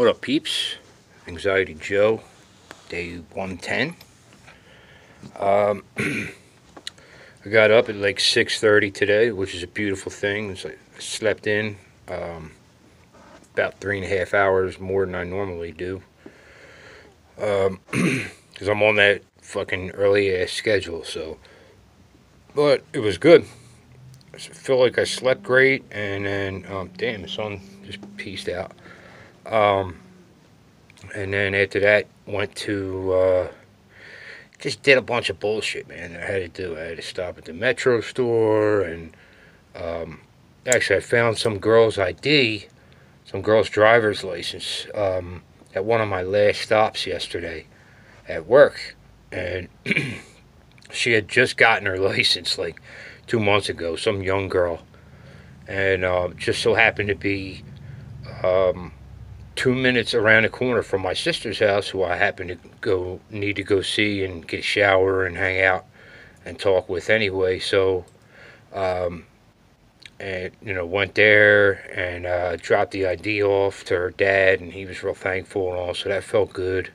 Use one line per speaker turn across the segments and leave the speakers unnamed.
What up, peeps? Anxiety Joe, day 110. I got up at like 6:30 today, which is a beautiful thing. It's like I slept in about 3.5 hours more than I normally do, because I'm on that fucking early ass schedule. So, but it was good. I feel like I slept great, and then damn, the sun just pieced out. Um, and then after that, went to just did a bunch of bullshit, man. That I had to do. I had to stop at the Metro store, and actually, I found some girl's ID, some girl's driver's license at one of my last stops yesterday at work, and she had just gotten her license like 2 months ago. Some young girl, and just so happened to be um, 2 minutes around the corner from my sister's house, who I happen to need to go see and get a shower and hang out and talk with anyway. So, um, and went there and dropped the ID off to her dad, and he was real thankful and all. So that felt good.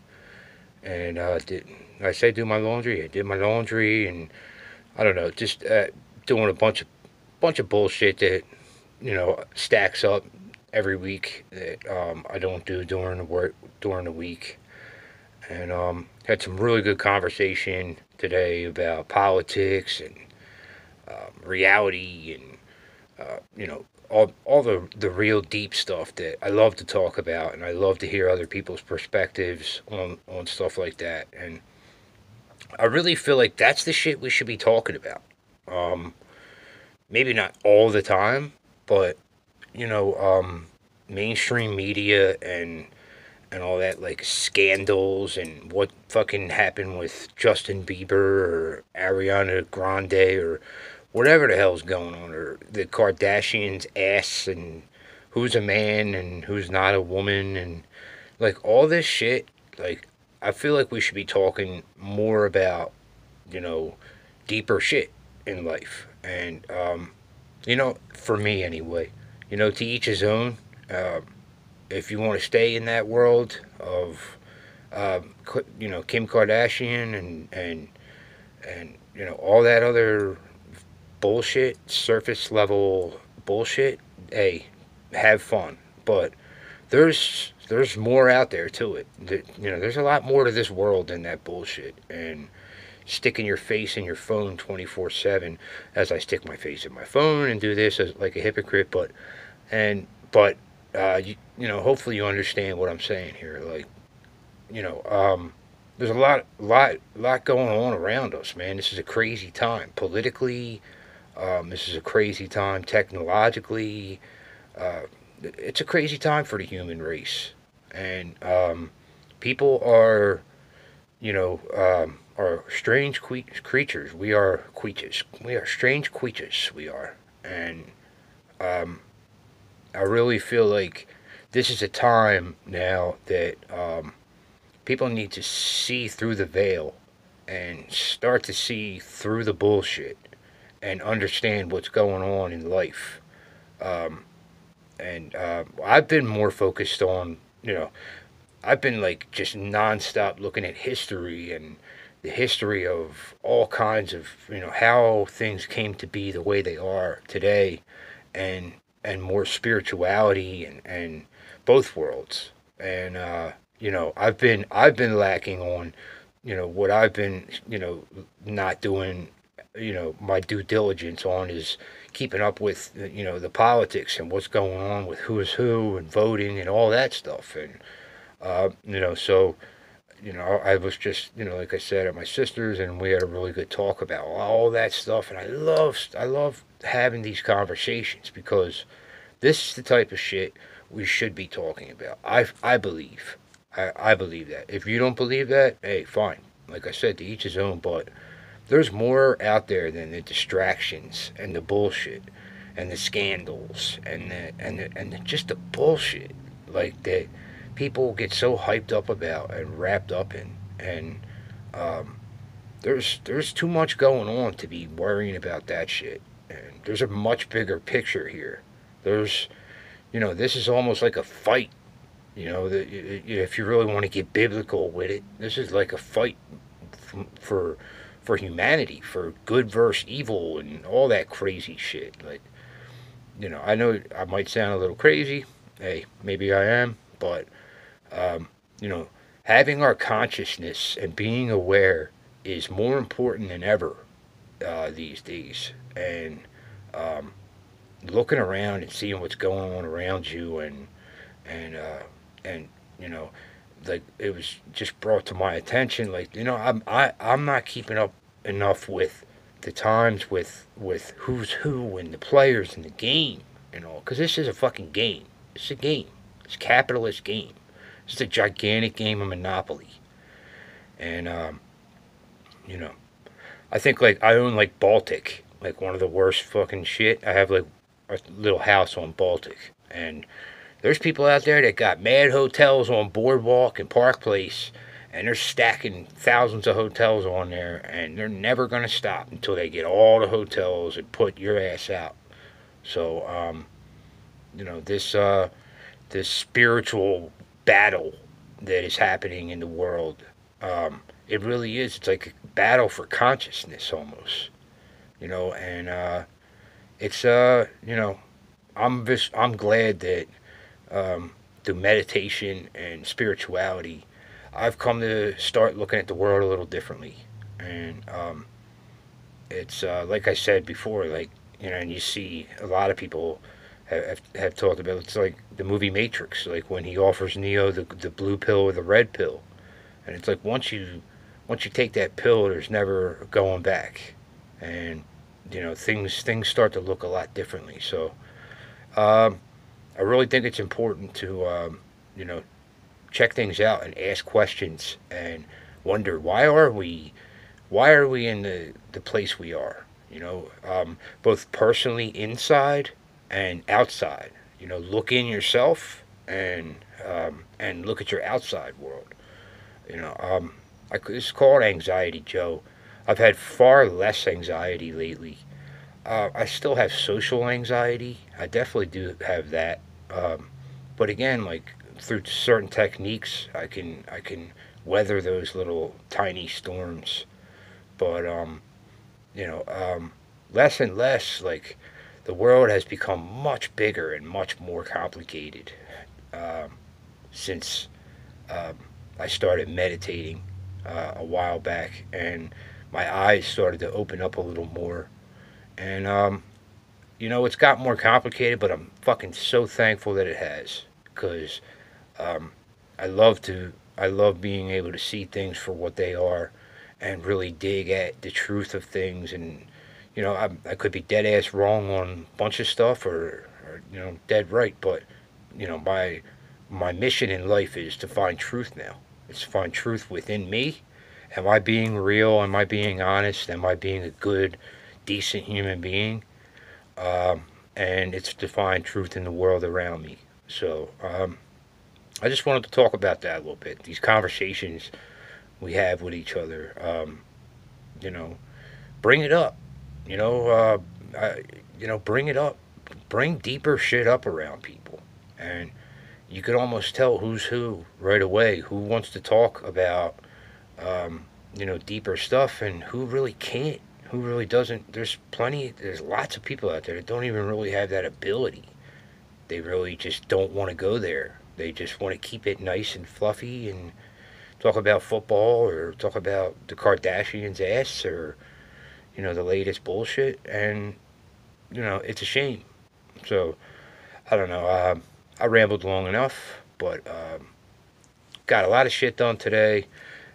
And did I say do my laundry? I did my laundry, and I don't know, just doing a bunch of bullshit that stacks up every week that I don't do during the week. And had some really good conversation today about politics and reality and all the real deep stuff that I love to talk about, and I love to hear other people's perspectives on stuff like that. And I really feel like that's the shit we should be talking about. Um, Maybe not all the time, but you know, mainstream media and all that, like scandals and what fucking happened with Justin Bieber or Ariana Grande or whatever the hell's going on, or the Kardashians' ass, and who's a man and who's not a woman, and like all this shit. Like, I feel like we should be talking more about, you know, deeper shit in life. And, for me anyway, to each his own. If you want to stay in that world of, Kim Kardashian and all that other bullshit, surface level bullshit, hey, have fun. But there's more out there to it. There's a lot more to this world than that bullshit. And sticking your face in your phone 24/7, as I stick my face in my phone and do this as like a hypocrite. But hopefully you understand what I'm saying here. Like, you know, um, there's a lot going on around us, man. This is a crazy time politically. This is a crazy time technologically. Uh, it's a crazy time for the human race, and people are strange creatures. We are creatures. We are strange creatures. We are, and um, I really feel like this is a time now that people need to see through the veil and start to see through the bullshit and understand what's going on in life. Um, and I've been more focused on, I've been like just nonstop looking at history and the history of all kinds of, how things came to be the way they are today, and more spirituality and both worlds. And I've been lacking on, what I've been, not doing, my due diligence on is keeping up with, the politics and what's going on with who is who and voting and all that stuff. And so I was just, like I said, at my sister's, and we had a really good talk about all that stuff. And I love having these conversations, because this is the type of shit we should be talking about. I believe. I believe that. If you don't believe that, hey, fine. Like I said, to each his own. But there's more out there than the distractions and the bullshit and the scandals and just the bullshit like that people get so hyped up about and wrapped up in. And um, there's too much going on to be worrying about that shit. And there's a much bigger picture here. There's this is almost like a fight If you really want to get biblical with it, this is like a fight for for humanity, for good versus evil, and all that crazy shit. Like, I know I might sound a little crazy. Hey, maybe I am, but um, you know, having our consciousness and being aware is more important than ever these days. And um, looking around and seeing what's going on around you, and and you know, like it was just brought to my attention. Like, I'm not keeping up enough with the times with who's who and the players in the game, because this is a fucking game. It's a game. It's a capitalist game. It's a gigantic game of Monopoly, and you know, I think like I own like Baltic, like one of the worst fucking shit. I have like a little house on Baltic, and there's people out there that got mad hotels on Boardwalk and Park Place, and they're stacking thousands of hotels on there, and they're never gonna stop until they get all the hotels and put your ass out. So, this spiritual battle that is happening in the world, it really is. It's like a battle for consciousness almost, and it's I'm glad that through meditation and spirituality, I've come to start looking at the world a little differently. And it's like I said before, like, and you see a lot of people have talked about it's like the movie Matrix, like when he offers Neo the blue pill or the red pill, and it's like once you take that pill, there's never going back, and things start to look a lot differently. So um, I really think it's important to you know check things out and ask questions and wonder why are we in the place we are, both personally inside and outside. Look in yourself and look at your outside world. You know, it's called anxiety, Joe. I've had far less anxiety lately. I still have social anxiety. I definitely do have that. Um, but again, like through certain techniques, I can weather those little tiny storms. But you know, less and less. Like the world has become much bigger and much more complicated um, since um, I started meditating a while back, and my eyes started to open up a little more. And it's got more complicated, but I'm fucking so thankful that it has, because um, I love to. I love being able to see things for what they are, and really dig at the truth of things. And I could be dead ass wrong on a bunch of stuff, or dead right. But my mission in life is to find truth now. It's to find truth within me. Am I being real? Am I being honest? Am I being a good, decent human being? Um, and it's to find truth in the world around me. So I just wanted to talk about that a little bit. These conversations we have with each other. You know, bring it up. You know, bring it up. Bring deeper shit up around people, and you could almost tell who's who right away. Who wants to talk about deeper stuff, and who really can't. Who really doesn't. There's lots of people out there that don't even really have that ability. They really just don't want to go there. They just want to keep it nice and fluffy and talk about football or talk about the Kardashians' ass or the latest bullshit. And it's a shame. So I don't know. I rambled long enough, but got a lot of shit done today,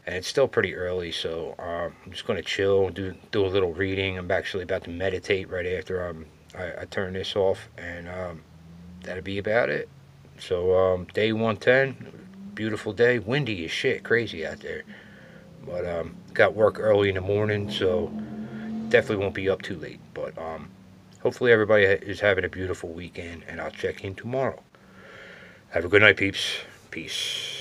and it's still pretty early. So I'm just gonna chill and do a little reading. I'm actually about to meditate right after I turn this off, and that'll be about it. So day 110, beautiful day, windy as shit, crazy out there. But got work early in the morning, so definitely won't be up too late. But hopefully everybody is having a beautiful weekend, and I'll check in tomorrow. Have a good night, peeps. Peace.